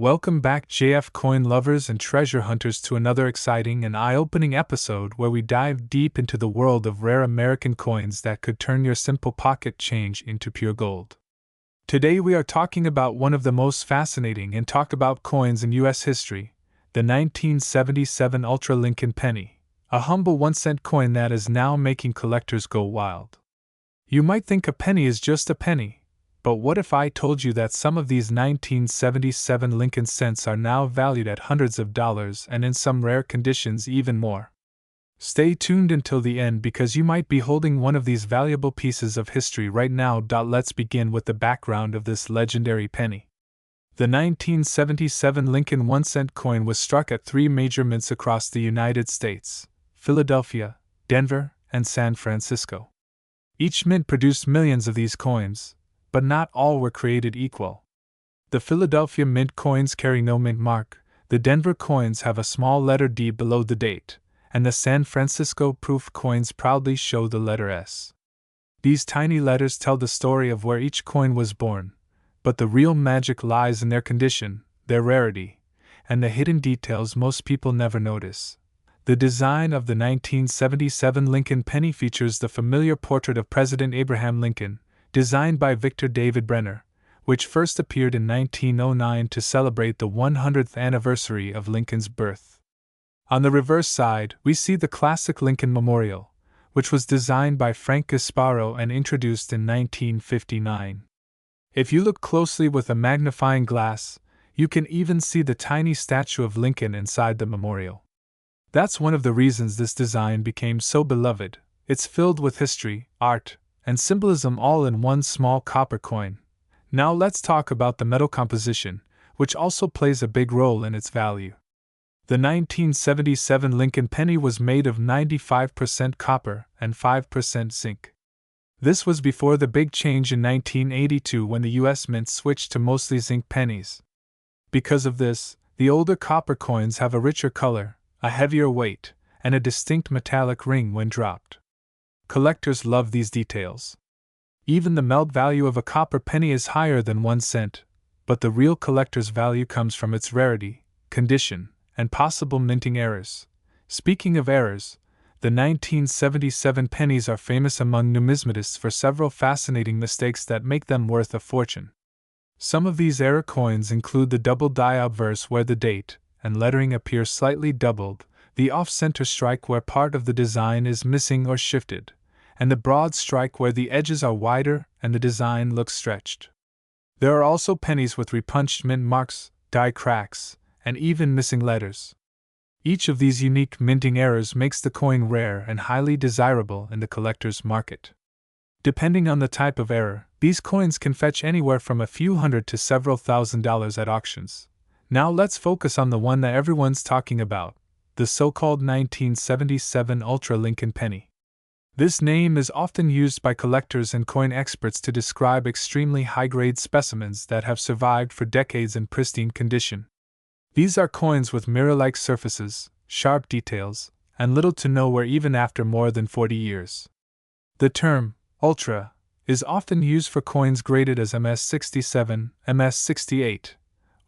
Welcome back, JF coin lovers and treasure hunters, to another exciting and eye-opening episode where we dive deep into the world of rare American coins that could turn your simple pocket change into pure gold. Today we are talking about one of the most fascinating and talked about coins in U.S. history, the 1977 Ultra Lincoln Penny, a humble 1-cent coin that is now making collectors go wild. You might think a penny is just a penny. But what if I told you that some of these 1977 Lincoln cents are now valued at hundreds of dollars and in some rare conditions even more? Stay tuned until the end because you might be holding one of these valuable pieces of history right now. Let's begin with the background of this legendary penny. The 1977 Lincoln 1-cent coin was struck at three major mints across the United States: Philadelphia, Denver, and San Francisco. Each mint produced millions of these coins, but not all were created equal. The Philadelphia mint coins carry no mint mark, the Denver coins have a small letter D below the date, and the San Francisco proof coins proudly show the letter S. These tiny letters tell the story of where each coin was born, but the real magic lies in their condition, their rarity, and the hidden details most people never notice. The design of the 1977 Lincoln penny features the familiar portrait of President Abraham Lincoln, designed by Victor David Brenner, which first appeared in 1909 to celebrate the 100th anniversary of Lincoln's birth. On the reverse side, we see the classic Lincoln Memorial, which was designed by Frank Gasparo and introduced in 1959. If you look closely with a magnifying glass, you can even see the tiny statue of Lincoln inside the memorial. That's one of the reasons this design became so beloved. It's filled with history, art, and symbolism all in one small copper coin. Now let's talk about the metal composition, which also plays a big role in its value. The 1977 Lincoln penny was made of 95% copper and 5% zinc. This was before the big change in 1982 when the U.S. Mint switched to mostly zinc pennies. Because of this, the older copper coins have a richer color, a heavier weight, and a distinct metallic ring when dropped. Collectors love these details. Even the melt value of a copper penny is higher than 1 cent, but the real collector's value comes from its rarity, condition, and possible minting errors. Speaking of errors, the 1977 pennies are famous among numismatists for several fascinating mistakes that make them worth a fortune. Some of these error coins include the double die obverse where the date and lettering appear slightly doubled, the off-center strike where part of the design is missing or shifted, and the broad strike where the edges are wider and the design looks stretched. There are also pennies with repunched mint marks, die cracks, and even missing letters. Each of these unique minting errors makes the coin rare and highly desirable in the collector's market. Depending on the type of error, these coins can fetch anywhere from a few hundred to several $1,000s at auctions. Now let's focus on the one that everyone's talking about, the so-called 1977 Ultra Lincoln penny. This name is often used by collectors and coin experts to describe extremely high-grade specimens that have survived for decades in pristine condition. These are coins with mirror-like surfaces, sharp details, and little to no wear even after more than 40 years. The term, ultra, is often used for coins graded as MS-67, MS-68,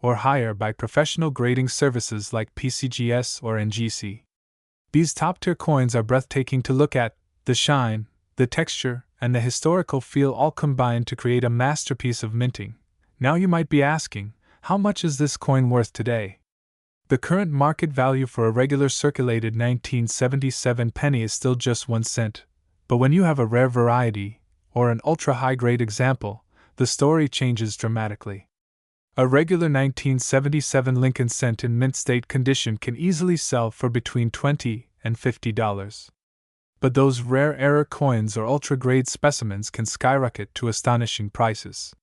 or higher by professional grading services like PCGS or NGC. These top-tier coins are breathtaking to look at. The shine, the texture, and the historical feel all combine to create a masterpiece of minting. Now you might be asking, how much is this coin worth today? The current market value for a regular circulated 1977 penny is still just 1 cent, but when you have a rare variety, or an ultra-high-grade example, the story changes dramatically. A regular 1977 Lincoln cent in mint state condition can easily sell for between $20 and $50. But those rare error coins or ultra-grade specimens can skyrocket to astonishing prices.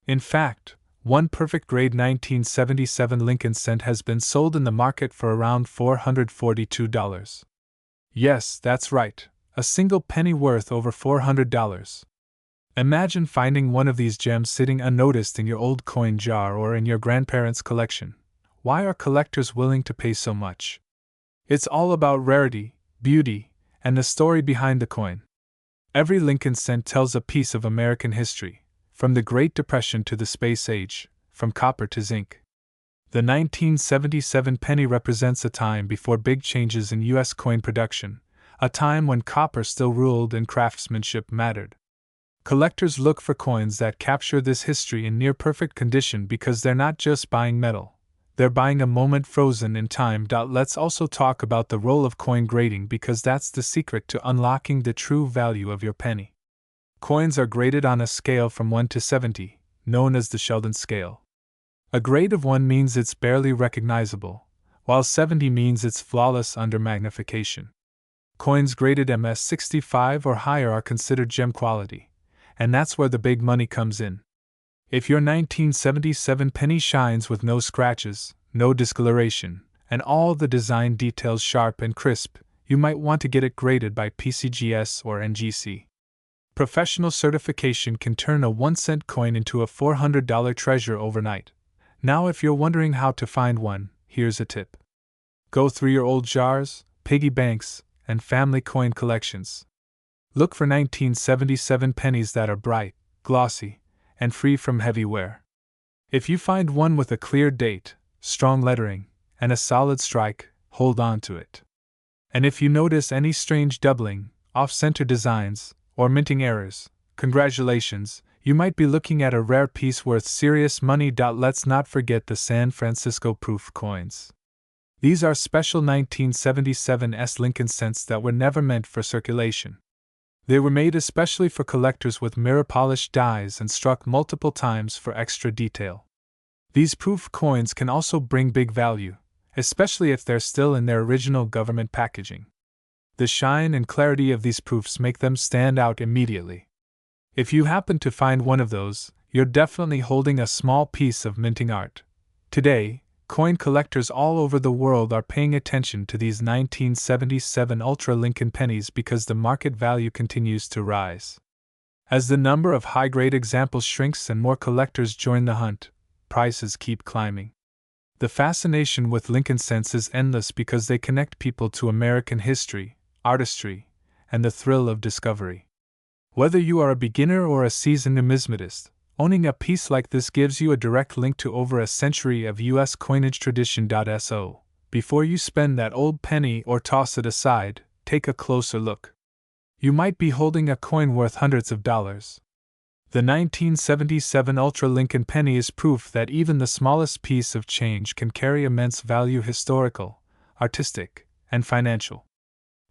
In fact, one perfect-grade 1977 Lincoln cent has been sold in the market for around $442. Yes, that's right, a single penny worth over $400. Imagine finding one of these gems sitting unnoticed in your old coin jar or in your grandparents' collection. Why are collectors willing to pay so much? It's all about rarity, beauty, and the story behind the coin. Every Lincoln cent tells a piece of American history, from the Great Depression to the space age, from copper to zinc. The 1977 penny represents a time before big changes in U.S. coin production, a time when copper still ruled and craftsmanship mattered. Collectors look for coins that capture this history in near-perfect condition because they're not just buying metal, they're buying a moment frozen in time. Let's also talk about the role of coin grading because that's the secret to unlocking the true value of your penny. Coins are graded on a scale from 1 to 70, known as the Sheldon scale. A grade of 1 means it's barely recognizable, while 70 means it's flawless under magnification. Coins graded MS65 or higher are considered gem quality, and that's where the big money comes in. If your 1977 penny shines with no scratches, no discoloration, and all the design details sharp and crisp, you might want to get it graded by PCGS or NGC. Professional certification can turn a 1-cent coin into a $400 treasure overnight. Now, if you're wondering how to find one, here's a tip. Go through your old jars, piggy banks, and family coin collections. Look for 1977 pennies that are bright, glossy, and free from heavy wear. If you find one with a clear date, strong lettering, and a solid strike, hold on to it. And if you notice any strange doubling, off-center designs, or minting errors, congratulations, you might be looking at a rare piece worth serious money. Let's not forget the San Francisco proof coins. These are special 1977 Lincoln cents that were never meant for circulation. They were made especially for collectors with mirror-polished dies and struck multiple times for extra detail. These proof coins can also bring big value, especially if they're still in their original government packaging. The shine and clarity of these proofs make them stand out immediately. If you happen to find one of those, you're definitely holding a small piece of minting art. Today, coin collectors all over the world are paying attention to these 1977 Ultra Lincoln pennies because the market value continues to rise. As the number of high-grade examples shrinks and more collectors join the hunt, prices keep climbing. The fascination with Lincoln cents is endless because they connect people to American history, artistry, and the thrill of discovery. Whether you are a beginner or a seasoned numismatist, owning a piece like this gives you a direct link to over a century of U.S. coinage tradition. So, before you spend that old penny or toss it aside, take a closer look. You might be holding a coin worth hundreds of dollars. The 1977 Ultra Lincoln penny is proof that even the smallest piece of change can carry immense value: historical, artistic, and financial.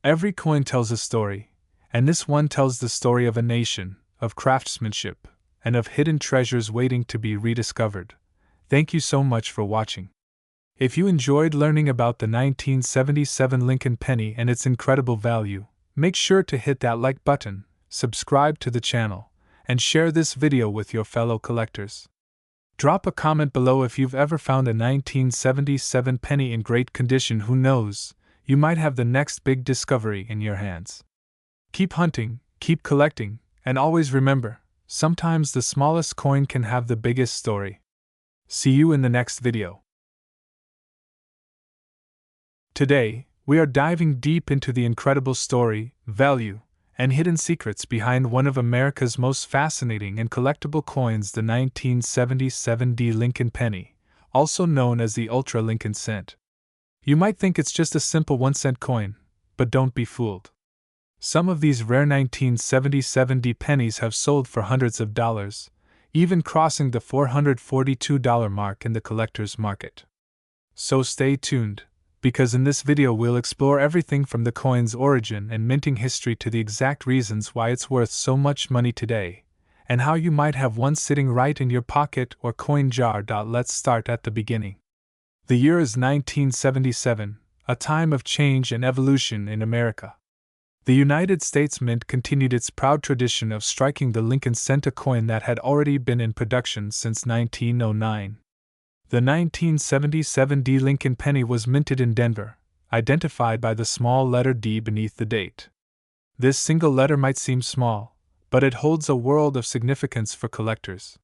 Every coin tells a story, and this one tells the story of a nation, of craftsmanship, and of hidden treasures waiting to be rediscovered. Thank you so much for watching. If you enjoyed learning about the 1977 Lincoln penny and its incredible value, make sure to hit that like button, subscribe to the channel, and share this video with your fellow collectors. Drop a comment below if you've ever found a 1977 penny in great condition. Who knows, you might have the next big discovery in your hands. Keep hunting, keep collecting, and always remember, sometimes the smallest coin can have the biggest story. See you in the next video. Today, we are diving deep into the incredible story, value, and hidden secrets behind one of America's most fascinating and collectible coins, the 1977 Lincoln penny, also known as the Ultra Lincoln cent. You might think it's just a simple 1-cent coin, but don't be fooled. Some of these rare 1977 pennies have sold for hundreds of dollars, even crossing the $442 mark in the collector's market. So stay tuned, because in this video we'll explore everything from the coin's origin and minting history to the exact reasons why it's worth so much money today, and how you might have one sitting right in your pocket or coin jar. Let's start at the beginning. The year is 1977, a time of change and evolution in America. The United States Mint continued its proud tradition of striking the Lincoln cent, a coin that had already been in production since 1909. The 1977 Lincoln penny was minted in Denver, identified by the small letter D beneath the date. This single letter might seem small, but it holds a world of significance for collectors.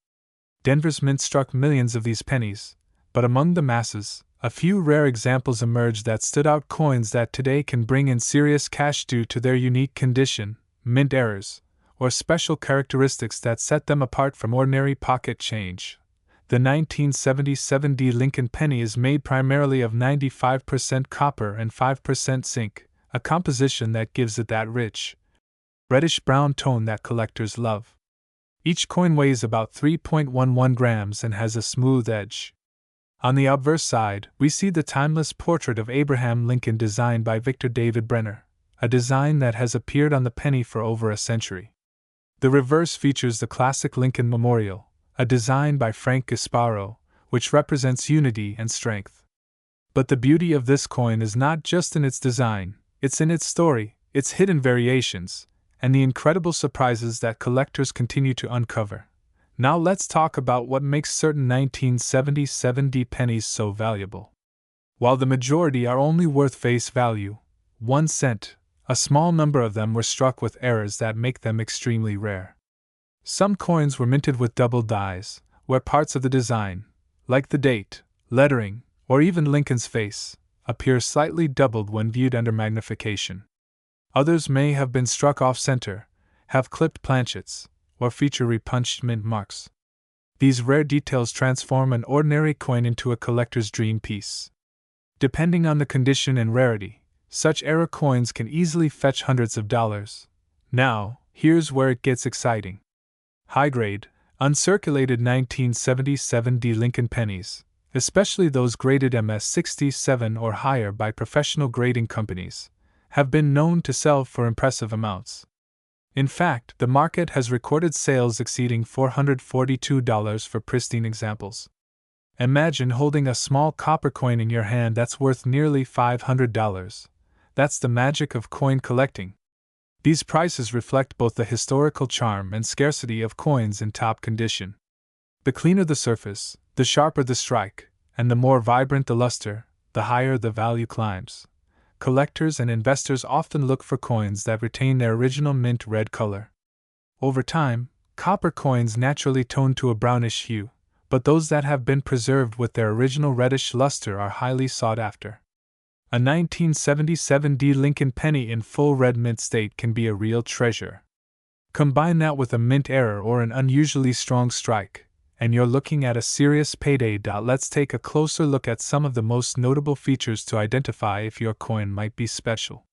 Denver's mint struck millions of these pennies, but among the masses, a few rare examples emerged that stood out, coins that today can bring in serious cash due to their unique condition, mint errors, or special characteristics that set them apart from ordinary pocket change. The 1977 Lincoln penny is made primarily of 95% copper and 5% zinc, a composition that gives it that rich, reddish-brown tone that collectors love. Each coin weighs about 3.11 grams and has a smooth edge. On the obverse side, we see the timeless portrait of Abraham Lincoln designed by Victor David Brenner, a design that has appeared on the penny for over a century. The reverse features the classic Lincoln Memorial, a design by Frank Gasparo, which represents unity and strength. But the beauty of this coin is not just in its design, it's in its story, its hidden variations, and the incredible surprises that collectors continue to uncover. Now let's talk about what makes certain 1977 pennies so valuable. While the majority are only worth face value, 1 cent, a small number of them were struck with errors that make them extremely rare. Some coins were minted with double dies, where parts of the design, like the date, lettering, or even Lincoln's face, appear slightly doubled when viewed under magnification. Others may have been struck off-center, have clipped planchets, or feature repunched mint marks. These rare details transform an ordinary coin into a collector's dream piece. Depending on the condition and rarity, such error coins can easily fetch hundreds of dollars. Now, here's where it gets exciting. High-grade, uncirculated 1977 Lincoln pennies, especially those graded MS-67 or higher by professional grading companies, have been known to sell for impressive amounts. In fact, the market has recorded sales exceeding $442 for pristine examples. Imagine holding a small copper coin in your hand that's worth nearly $500. That's the magic of coin collecting. These prices reflect both the historical charm and scarcity of coins in top condition. The cleaner the surface, the sharper the strike, and the more vibrant the luster, the higher the value climbs. Collectors and investors often look for coins that retain their original mint red color. Over time, copper coins naturally tone to a brownish hue, but those that have been preserved with their original reddish luster are highly sought after. A 1977 Lincoln penny in full red mint state can be a real treasure. Combine that with a mint error or an unusually strong strike, and you're looking at a serious payday. Let's take a closer look at some of the most notable features to identify if your coin might be special.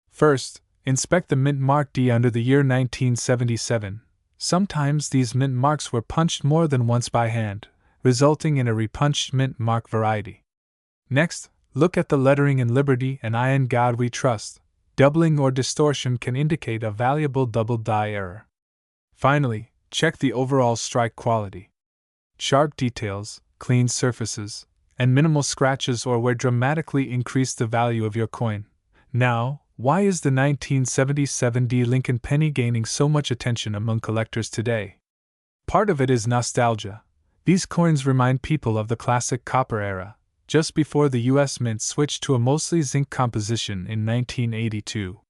First, inspect the mint mark D under the year 1977. Sometimes these mint marks were punched more than once by hand, resulting in a repunched mint mark variety. Next, look at the lettering in Liberty and I In God We Trust. Doubling or distortion can indicate a valuable double die error. Finally, check the overall strike quality. Sharp details, clean surfaces, and minimal scratches or wear dramatically increase the value of your coin. Now, why is the 1977 Lincoln penny gaining so much attention among collectors today? Part of it is nostalgia. These coins remind people of the classic copper era, just before the U.S. Mint switched to a mostly zinc composition in 1982.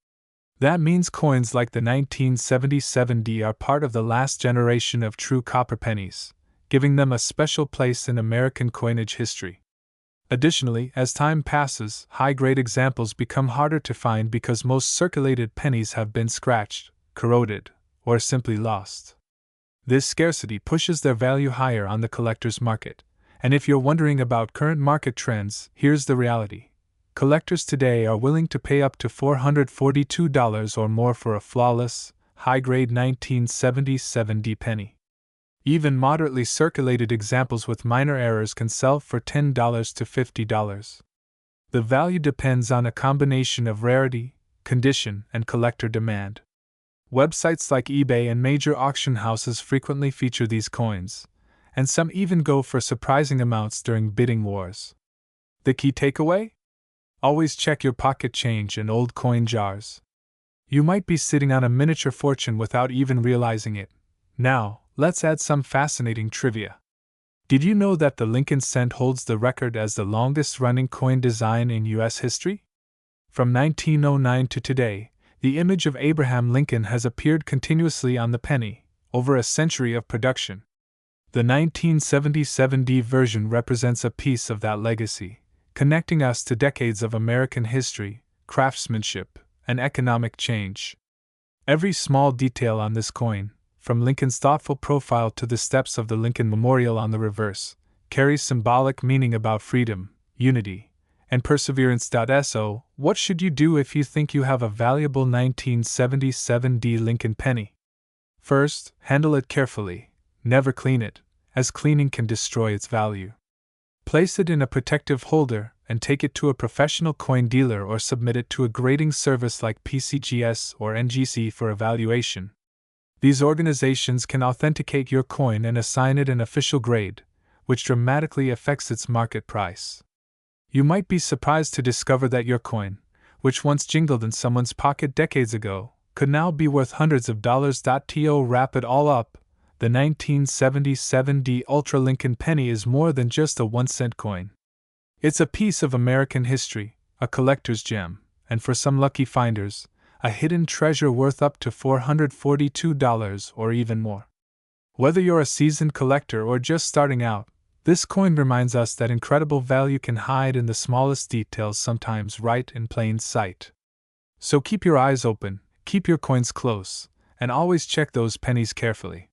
That means coins like the 1977 are part of the last generation of true copper pennies, giving them a special place in American coinage history. Additionally, as time passes, high-grade examples become harder to find because most circulated pennies have been scratched, corroded, or simply lost. This scarcity pushes their value higher on the collector's market. And if you're wondering about current market trends, here's the reality. Collectors today are willing to pay up to $442 or more for a flawless, high-grade 1977 penny. Even moderately circulated examples with minor errors can sell for $10 to $50. The value depends on a combination of rarity, condition, and collector demand. Websites like eBay and major auction houses frequently feature these coins, and some even go for surprising amounts during bidding wars. The key takeaway? Always check your pocket change and old coin jars. You might be sitting on a miniature fortune without even realizing it. Now, let's add some fascinating trivia. Did you know that the Lincoln cent holds the record as the longest-running coin design in U.S. history? From 1909 to today, the image of Abraham Lincoln has appeared continuously on the penny, over a century of production. The 1977 version represents a piece of that legacy, connecting us to decades of American history, craftsmanship, and economic change. Every small detail on this coin, from Lincoln's thoughtful profile to the steps of the Lincoln Memorial on the reverse, carries symbolic meaning about freedom, unity, and perseverance. So, what should you do if you think you have a valuable 1977 D Lincoln penny? First, handle it carefully. Never clean it, as cleaning can destroy its value. Place it in a protective holder and take it to a professional coin dealer or submit it to a grading service like PCGS or NGC for evaluation. These organizations can authenticate your coin and assign it an official grade, which dramatically affects its market price. You might be surprised to discover that your coin, which once jingled in someone's pocket decades ago, could now be worth hundreds of dollars. To wrap it all up, the 1977 D Ultra Lincoln penny is more than just a 1-cent coin. It's a piece of American history, a collector's gem, and for some lucky finders, a hidden treasure worth up to $442 or even more. Whether you're a seasoned collector or just starting out, this coin reminds us that incredible value can hide in the smallest details, sometimes right in plain sight. So keep your eyes open, keep your coins close, and always check those pennies carefully.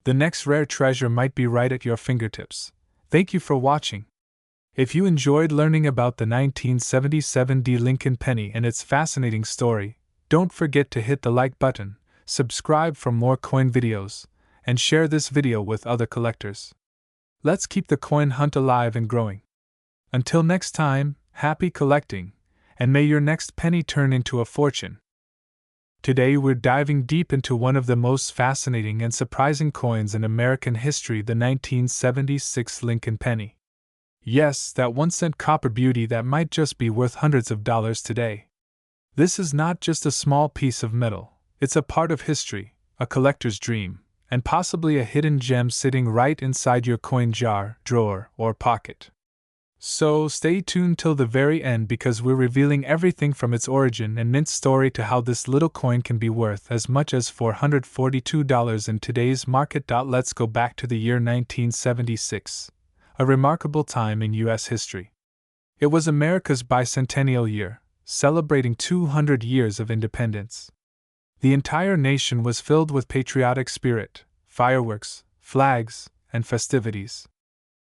The next rare treasure might be right at your fingertips. Thank you for watching. If you enjoyed learning about the 1977 D Lincoln penny and its fascinating story, don't forget to hit the like button, subscribe for more coin videos, and share this video with other collectors. Let's keep the coin hunt alive and growing. Until next time, happy collecting, and may your next penny turn into a fortune. Today we're diving deep into one of the most fascinating and surprising coins in American history, the 1976 Lincoln penny. Yes, that 1-cent copper beauty that might just be worth hundreds of dollars today. This is not just a small piece of metal, it's a part of history, a collector's dream, and possibly a hidden gem sitting right inside your coin jar, drawer, or pocket. So stay tuned till the very end because we're revealing everything from its origin and mint story to how this little coin can be worth as much as $442 in today's market. Let's go back to the year 1976, a remarkable time in U.S. history. It was America's bicentennial year, celebrating 200 years of independence. The entire nation was filled with patriotic spirit, fireworks, flags, and festivities.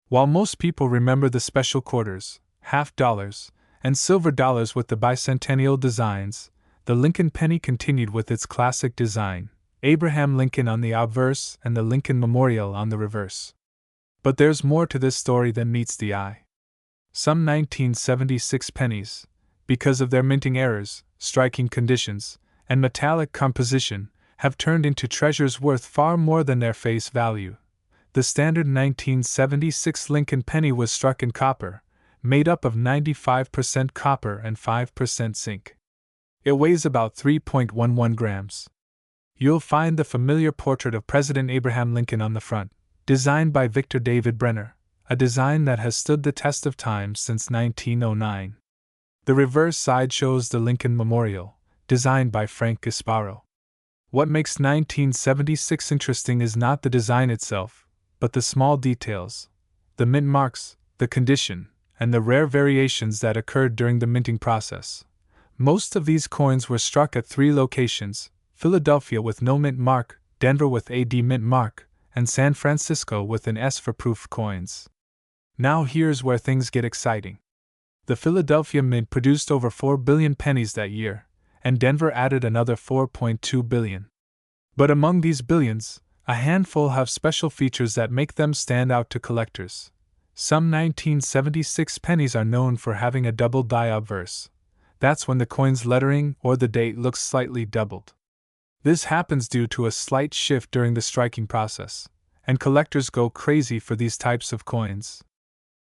While most people remember the special quarters, half dollars, and silver dollars with the bicentennial designs, the Lincoln penny continued with its classic design, Abraham Lincoln on the obverse and the Lincoln Memorial on the reverse. But there's more to this story than meets the eye. Some 1976 pennies, because of their minting errors, striking conditions, and metallic composition, have turned into treasures worth far more than their face value. The standard 1976 Lincoln penny was struck in copper, made up of 95% copper and 5% zinc. It weighs about 3.11 grams. You'll find the familiar portrait of President Abraham Lincoln on the front, designed by Victor David Brenner, a design that has stood the test of time since 1909. The reverse side shows the Lincoln Memorial, designed by Frank Gasparo. What makes 1976 interesting is not the design itself, but the small details, the mint marks, the condition, and the rare variations that occurred during the minting process. Most of these coins were struck at 3 locations: Philadelphia with no mint mark, Denver with a D mint mark, and San Francisco with an S for proof coins. Now here's where things get exciting. The Philadelphia Mint produced over 4 billion pennies that year, and Denver added another 4.2 billion. But among these billions, a handful have special features that make them stand out to collectors. Some 1976 pennies are known for having a double die obverse. That's when the coin's lettering or the date looks slightly doubled. This happens due to a slight shift during the striking process, and collectors go crazy for these types of coins.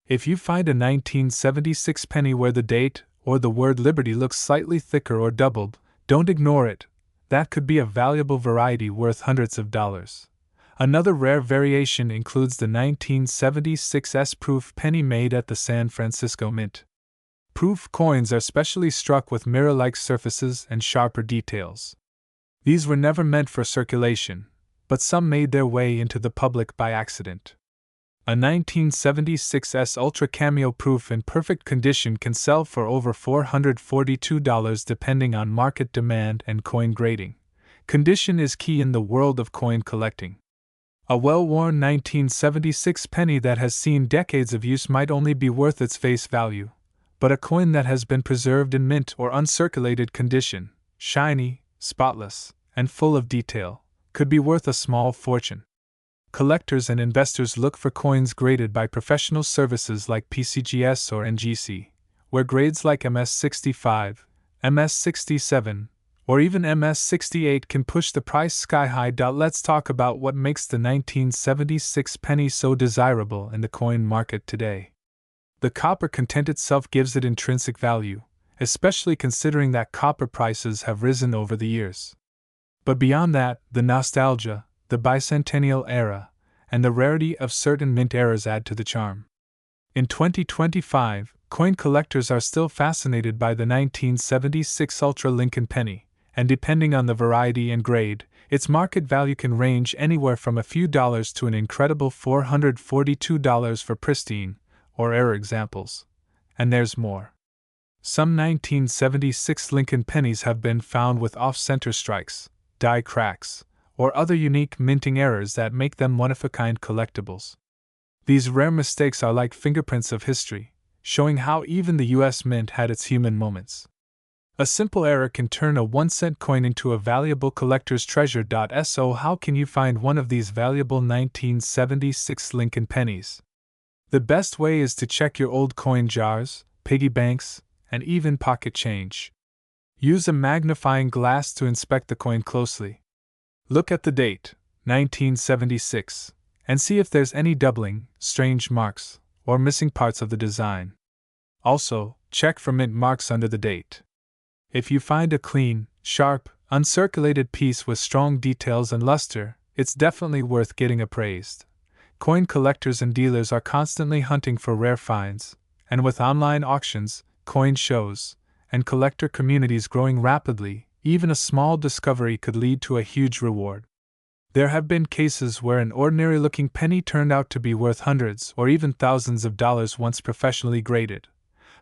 If you find a 1976 penny where the date or the word Liberty looks slightly thicker or doubled, don't ignore it. That could be a valuable variety worth hundreds of dollars. Another rare variation includes the 1976 S-proof penny made at the San Francisco Mint. Proof coins are specially struck with mirror-like surfaces and sharper details. These were never meant for circulation, but some made their way into the public by accident. A 1976 S Ultra Cameo proof in perfect condition can sell for over $442 depending on market demand and coin grading. Condition is key in the world of coin collecting. A well-worn 1976 penny that has seen decades of use might only be worth its face value, but a coin that has been preserved in mint or uncirculated condition, shiny, spotless, and full of detail, could be worth a small fortune. Collectors and investors look for coins graded by professional services like PCGS or NGC, where grades like MS65, MS67, or even MS68 can push the price sky high. Let's talk about what makes the 1976 penny so desirable in the coin market today. The copper content itself gives it intrinsic value, especially considering that copper prices have risen over the years. But beyond that, the nostalgia, the bicentennial era, and the rarity of certain mint eras add to the charm. In 2025, coin collectors are still fascinated by the 1976 Ultra Lincoln penny, and depending on the variety and grade, its market value can range anywhere from a few dollars to an incredible $442 for pristine, or rare examples. And there's more. Some 1976 Lincoln pennies have been found with off-center strikes, die cracks, or other unique minting errors that make them one-of-a-kind collectibles. These rare mistakes are like fingerprints of history, showing how even the US Mint had its human moments. A simple error can turn a 1-cent coin into a valuable collector's treasure. So how can you find one of these valuable 1976 Lincoln pennies? The best way is to check your old coin jars, piggy banks, and even pocket change. Use a magnifying glass to inspect the coin closely. Look at the date, 1976, and see if there's any doubling, strange marks, or missing parts of the design. Also, check for mint marks under the date. If you find a clean, sharp, uncirculated piece with strong details and luster, it's definitely worth getting appraised. Coin collectors and dealers are constantly hunting for rare finds, and with online auctions, coin shows, and collector communities growing rapidly, even a small discovery could lead to a huge reward. There have been cases where an ordinary-looking penny turned out to be worth hundreds or even thousands of dollars once professionally graded.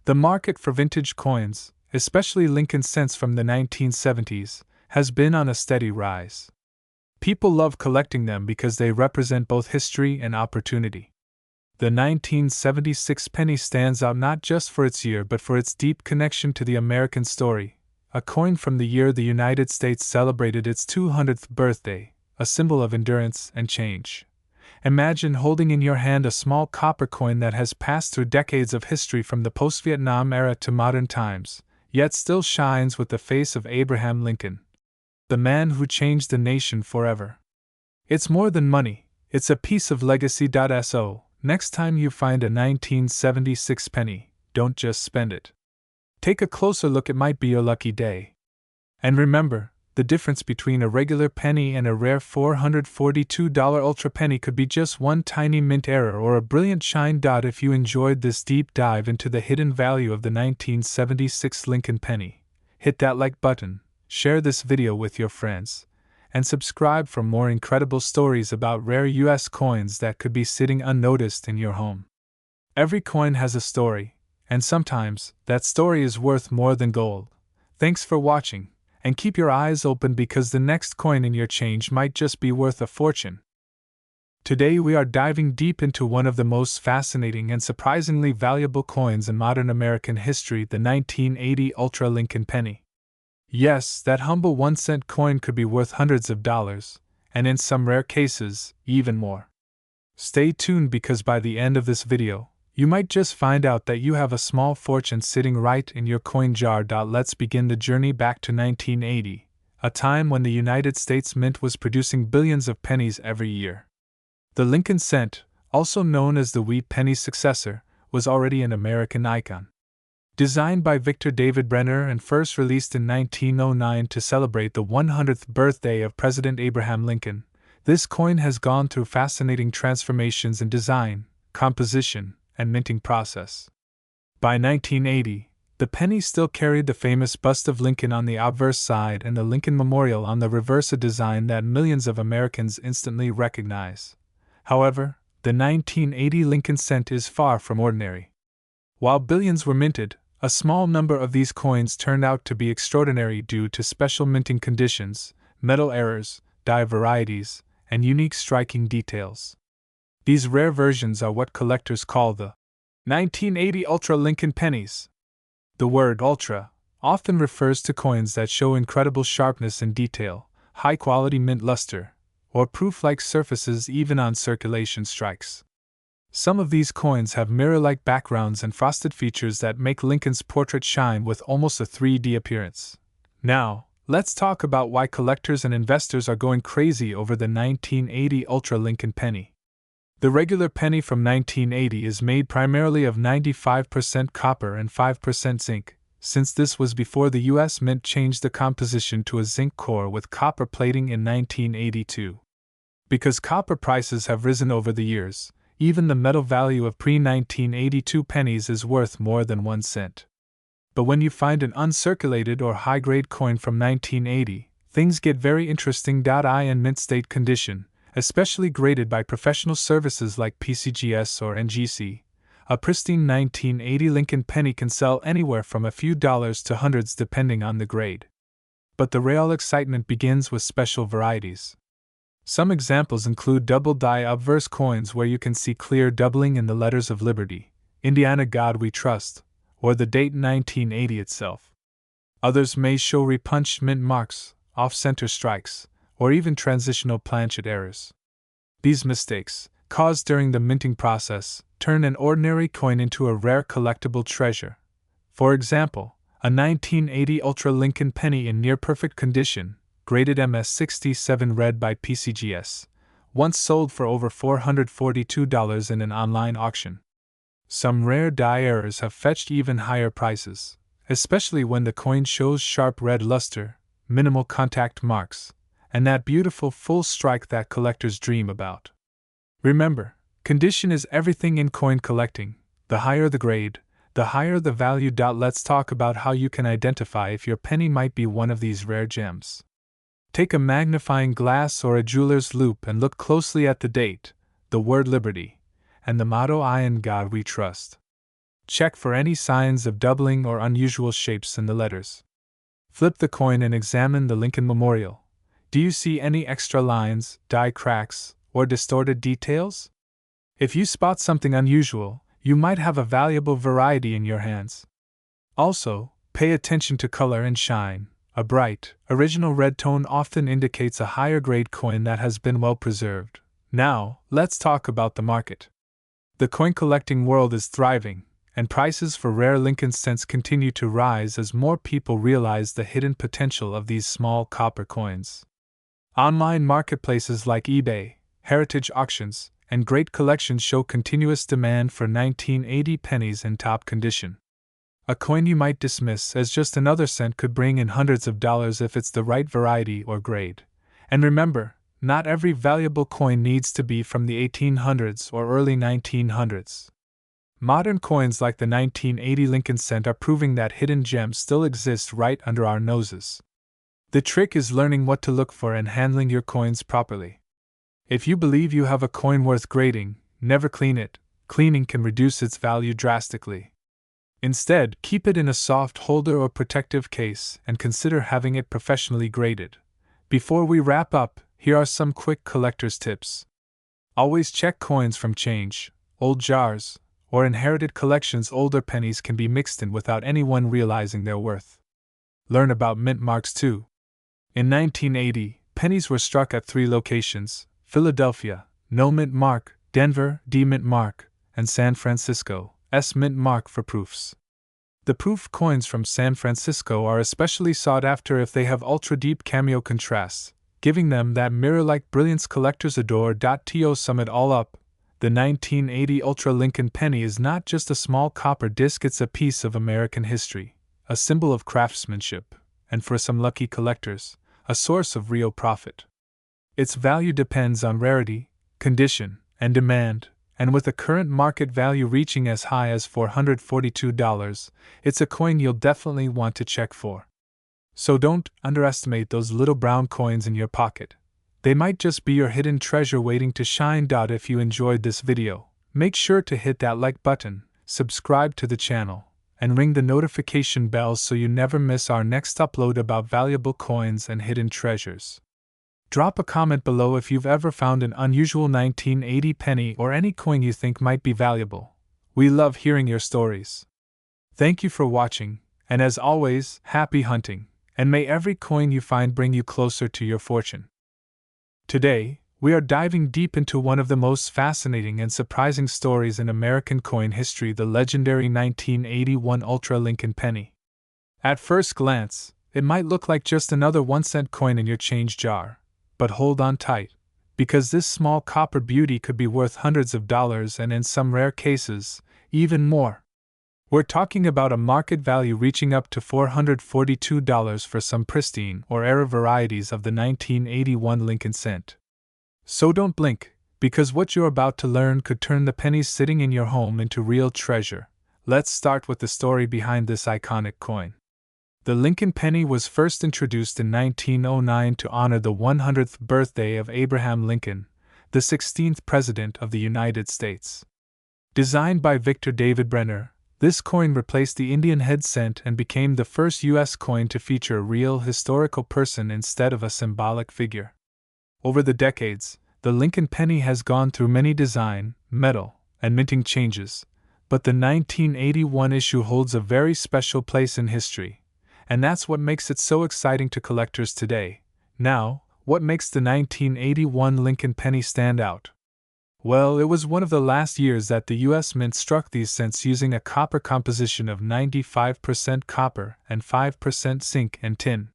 The market for vintage coins, especially Lincoln cents from the 1970s, has been on a steady rise. People love collecting them because they represent both history and opportunity. The 1976 penny stands out not just for its year but for its deep connection to the American story, a coin from the year the United States celebrated its 200th birthday, a symbol of endurance and change. Imagine holding in your hand a small copper coin that has passed through decades of history from the post-Vietnam era to modern times, yet still shines with the face of Abraham Lincoln, the man who changed the nation forever. It's more than money, it's a piece of legacy. So, next time you find a 1976 penny, don't just spend it. Take a closer look, it might be your lucky day. And remember, the difference between a regular penny and a rare $442 Ultra penny could be just one tiny mint error or a brilliant shine. If you enjoyed this deep dive into the hidden value of the 1976 Lincoln penny, hit that like button, share this video with your friends, and subscribe for more incredible stories about rare US coins that could be sitting unnoticed in your home. Every coin has a story, and sometimes that story is worth more than gold. Thanks for watching. And keep your eyes open because the next coin in your change might just be worth a fortune. Today we are diving deep into one of the most fascinating and surprisingly valuable coins in modern American history, the 1980 Ultra Lincoln penny. Yes, that humble 1-cent coin could be worth hundreds of dollars, and in some rare cases, even more. Stay tuned because by the end of this video, you might just find out that you have a small fortune sitting right in your coin jar. Let's begin the journey back to 1980, a time when the United States Mint was producing billions of pennies every year. The Lincoln cent, also known as the wheat penny's successor, was already an American icon. Designed by Victor David Brenner and first released in 1909 to celebrate the 100th birthday of President Abraham Lincoln, this coin has gone through fascinating transformations in design, composition, and minting process. By 1980, the penny still carried the famous bust of Lincoln on the obverse side and the Lincoln Memorial on the reverse, a design that millions of Americans instantly recognize. However, the 1980 Lincoln cent is far from ordinary. While billions were minted, a small number of these coins turned out to be extraordinary due to special minting conditions, metal errors, dye varieties, and unique striking details. These rare versions are what collectors call the 1980 Ultra Lincoln pennies. The word ultra often refers to coins that show incredible sharpness and detail, high-quality mint luster, or proof-like surfaces even on circulation strikes. Some of these coins have mirror-like backgrounds and frosted features that make Lincoln's portrait shine with almost a 3D appearance. Now, let's talk about why collectors and investors are going crazy over the 1980 Ultra Lincoln penny. The regular penny from 1980 is made primarily of 95% copper and 5% zinc, since this was before the U.S. Mint changed the composition to a zinc core with copper plating in 1982. Because copper prices have risen over the years, even the metal value of pre-1982 pennies is worth more than 1 cent. But when you find an uncirculated or high-grade coin from 1980, things get very interesting. In mint state condition, especially graded by professional services like PCGS or NGC, a pristine 1980 Lincoln penny can sell anywhere from a few dollars to hundreds depending on the grade. But the real excitement begins with special varieties. Some examples include double die obverse coins where you can see clear doubling in the letters of Liberty, Indiana God We Trust, or the date 1980 itself. Others may show repunched mint marks, off-center strikes, or even transitional planchet errors. These mistakes, caused during the minting process, turn an ordinary coin into a rare collectible treasure. For example, a 1980 Ultra Lincoln penny in near-perfect condition, graded MS67 read by PCGS, once sold for over $442 in an online auction. Some rare die errors have fetched even higher prices, especially when the coin shows sharp red luster, minimal contact marks, and that beautiful full strike that collectors dream about. Remember, condition is everything in coin collecting. The higher the grade, the higher the value. Let's talk about how you can identify if your penny might be one of these rare gems. Take a magnifying glass or a jeweler's loupe and look closely at the date, the word Liberty, and the motto In God We Trust. Check for any signs of doubling or unusual shapes in the letters. Flip the coin and examine the Lincoln Memorial. Do you see any extra lines, die cracks, or distorted details? If you spot something unusual, you might have a valuable variety in your hands. Also, pay attention to color and shine. A bright, original red tone often indicates a higher grade coin that has been well preserved. Now, let's talk about the market. The coin collecting world is thriving, and prices for rare Lincoln cents continue to rise as more people realize the hidden potential of these small copper coins. Online marketplaces like eBay, heritage auctions, and great collections show continuous demand for 1980 pennies in top condition. A coin you might dismiss as just another cent could bring in hundreds of dollars if it's the right variety or grade. And remember, not every valuable coin needs to be from the 1800s or early 1900s. Modern coins like the 1980 Lincoln cent are proving that hidden gems still exist right under our noses. The trick is learning what to look for and handling your coins properly. If you believe you have a coin worth grading, never clean it. Cleaning can reduce its value drastically. Instead, keep it in a soft holder or protective case and consider having it professionally graded. Before we wrap up, here are some quick collector's tips. Always check coins from change, old jars, or inherited collections. Older pennies can be mixed in without anyone realizing their worth. Learn about mint marks too. In 1980, pennies were struck at 3 locations: Philadelphia, no mint mark; Denver, D mint mark; and San Francisco, S mint mark for proofs. The proof coins from San Francisco are especially sought after if they have ultra-deep cameo contrasts, giving them that mirror-like brilliance collectors adore. To sum it all up, the 1980 Ultra Lincoln penny is not just a small copper disc, it's a piece of American history, a symbol of craftsmanship, and for some lucky collectors, a source of real profit. Its value depends on rarity, condition, and demand, and with the current market value reaching as high as $442, it's a coin you'll definitely want to check for. So don't underestimate those little brown coins in your pocket. They might just be your hidden treasure waiting to shine. If you enjoyed this video, make sure to hit that like button, subscribe to the channel, and ring the notification bell so you never miss our next upload about valuable coins and hidden treasures. Drop a comment below if you've ever found an unusual 1980 penny or any coin you think might be valuable. We love hearing your stories. Thank you for watching, and as always, happy hunting, and may every coin you find bring you closer to your fortune. Today, we are diving deep into one of the most fascinating and surprising stories in American coin history, the legendary 1981 Ultra Lincoln penny. At first glance, it might look like just another 1-cent coin in your change jar, but hold on tight, because this small copper beauty could be worth hundreds of dollars and in some rare cases, even more. We're talking about a market value reaching up to $442 for some pristine or rare varieties of the 1981 Lincoln cent. So don't blink, because what you're about to learn could turn the pennies sitting in your home into real treasure. Let's start with the story behind this iconic coin. The Lincoln penny was first introduced in 1909 to honor the 100th birthday of Abraham Lincoln, the 16th President of the United States. Designed by Victor David Brenner, this coin replaced the Indian head cent and became the first U.S. coin to feature a real historical person instead of a symbolic figure. Over the decades, the Lincoln penny has gone through many design, metal, and minting changes, but the 1981 issue holds a very special place in history, and that's what makes it so exciting to collectors today. Now, what makes the 1981 Lincoln penny stand out? Well, it was one of the last years that the U.S. Mint struck these cents using a copper composition of 95% copper and 5% zinc and tin.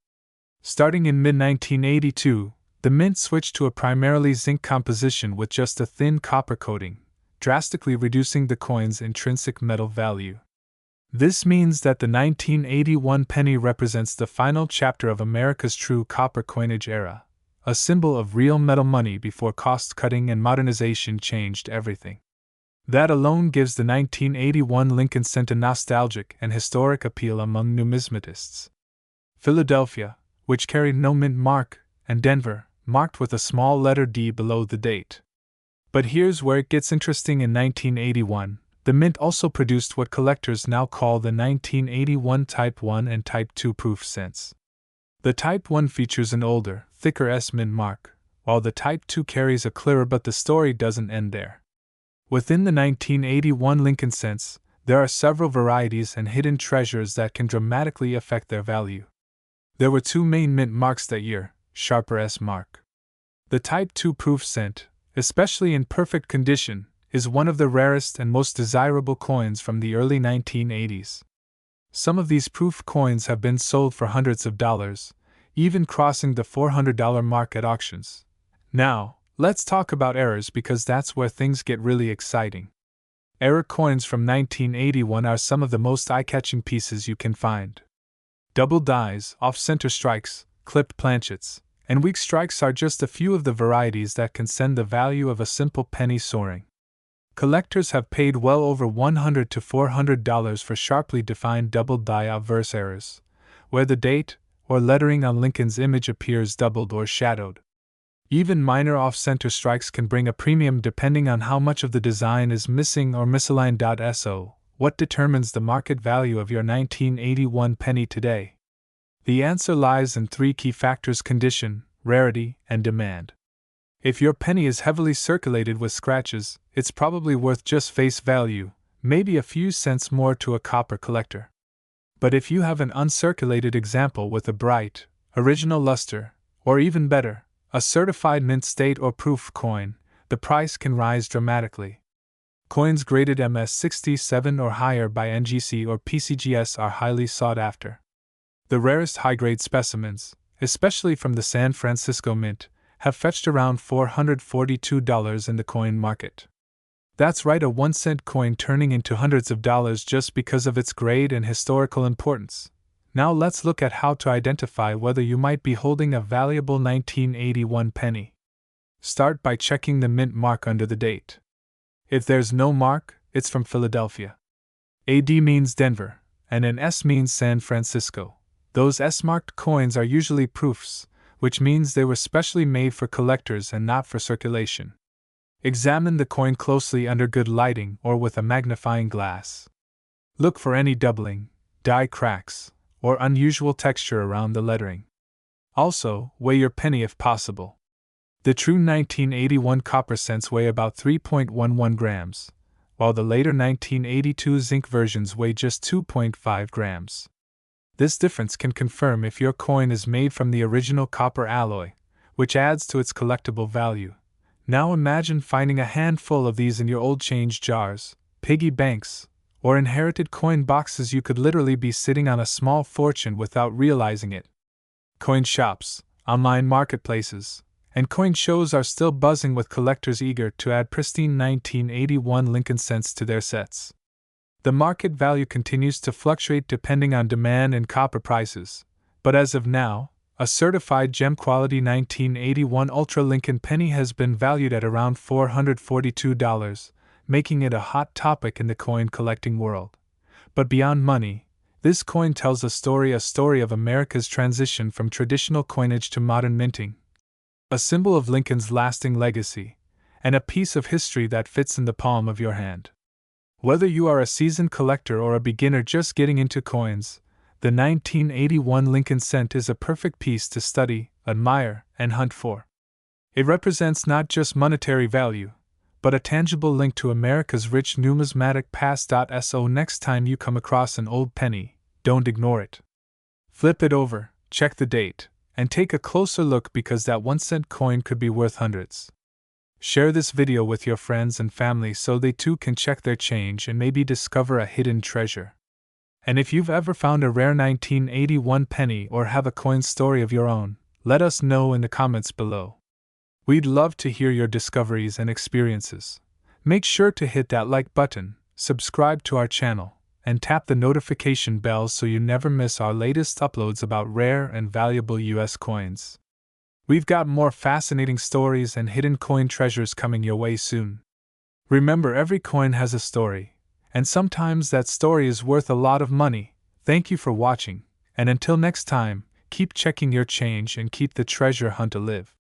Starting in mid-1982, the Mint switched to a primarily zinc composition with just a thin copper coating, drastically reducing the coin's intrinsic metal value. This means that the 1981 penny represents the final chapter of America's true copper coinage era, a symbol of real metal money before cost-cutting and modernization changed everything. That alone gives the 1981 Lincoln cent a nostalgic and historic appeal among numismatists. Philadelphia, which carried no mint mark, and Denver, marked with a small letter D below the date. But here's where it gets interesting. In 1981, the Mint also produced what collectors now call the 1981 Type 1 and Type 2 proof cents. The Type 1 features an older, thicker S mint mark, while the Type 2 carries a clearer, but the story doesn't end there. Within the 1981 Lincoln cents, there are several varieties and hidden treasures that can dramatically affect their value. There were two main mint marks that year, sharper S mark. The Type 2 proof cent, especially in perfect condition, is one of the rarest and most desirable coins from the early 1980s. Some of these proof coins have been sold for hundreds of dollars, even crossing the $400 mark at auctions. Now, let's talk about errors, because that's where things get really exciting. Error coins from 1981 are some of the most eye-catching pieces you can find. Double dies, off-center strikes, clipped planchets, and weak strikes are just a few of the varieties that can send the value of a simple penny soaring. Collectors have paid well over $100 to $400 for sharply defined double die obverse errors, where the date or lettering on Lincoln's image appears doubled or shadowed. Even minor off-center strikes can bring a premium depending on how much of the design is missing or misaligned. So, what determines the market value of your 1981 penny today? The answer lies in three key factors: condition, rarity, and demand. If your penny is heavily circulated with scratches, it's probably worth just face value, maybe a few cents more to a copper collector. But if you have an uncirculated example with a bright, original luster, or even better, a certified mint state or proof coin, the price can rise dramatically. Coins graded MS67 or higher by NGC or PCGS are highly sought after. The rarest high-grade specimens, especially from the San Francisco Mint, have fetched around $442 in the coin market. That's right, a 1-cent coin turning into hundreds of dollars just because of its grade and historical importance. Now let's look at how to identify whether you might be holding a valuable 1981 penny. Start by checking the mint mark under the date. If there's no mark, it's from Philadelphia. AD means Denver, and an S means San Francisco. Those S-marked coins are usually proofs, which means they were specially made for collectors and not for circulation. Examine the coin closely under good lighting or with a magnifying glass. Look for any doubling, die cracks, or unusual texture around the lettering. Also, weigh your penny if possible. The true 1981 copper cents weigh about 3.11 grams, while the later 1982 zinc versions weigh just 2.5 grams. This difference can confirm if your coin is made from the original copper alloy, which adds to its collectible value. Now imagine finding a handful of these in your old change jars, piggy banks, or inherited coin boxes. You could literally be sitting on a small fortune without realizing it. Coin shops, online marketplaces, and coin shows are still buzzing with collectors eager to add pristine 1981 Lincoln cents to their sets. The market value continues to fluctuate depending on demand and copper prices, but as of now, a certified gem quality 1981 Ultra Lincoln penny has been valued at around $442, making it a hot topic in the coin collecting world. But beyond money, this coin tells a story of America's transition from traditional coinage to modern minting. A symbol of Lincoln's lasting legacy, and a piece of history that fits in the palm of your hand. Whether you are a seasoned collector or a beginner just getting into coins, the 1981 Lincoln cent is a perfect piece to study, admire, and hunt for. It represents not just monetary value, but a tangible link to America's rich numismatic past. So next time you come across an old penny, don't ignore it. Flip it over, check the date, and take a closer look, because that 1-cent coin could be worth hundreds. Share this video with your friends and family so they too can check their change and maybe discover a hidden treasure. And if you've ever found a rare 1981 penny or have a coin story of your own, let us know in the comments below. We'd love to hear your discoveries and experiences. Make sure to hit that like button, subscribe to our channel, and tap the notification bell so you never miss our latest uploads about rare and valuable US coins. We've got more fascinating stories and hidden coin treasures coming your way soon. Remember, every coin has a story, and sometimes that story is worth a lot of money. Thank you for watching, and until next time, keep checking your change and keep the treasure hunt alive.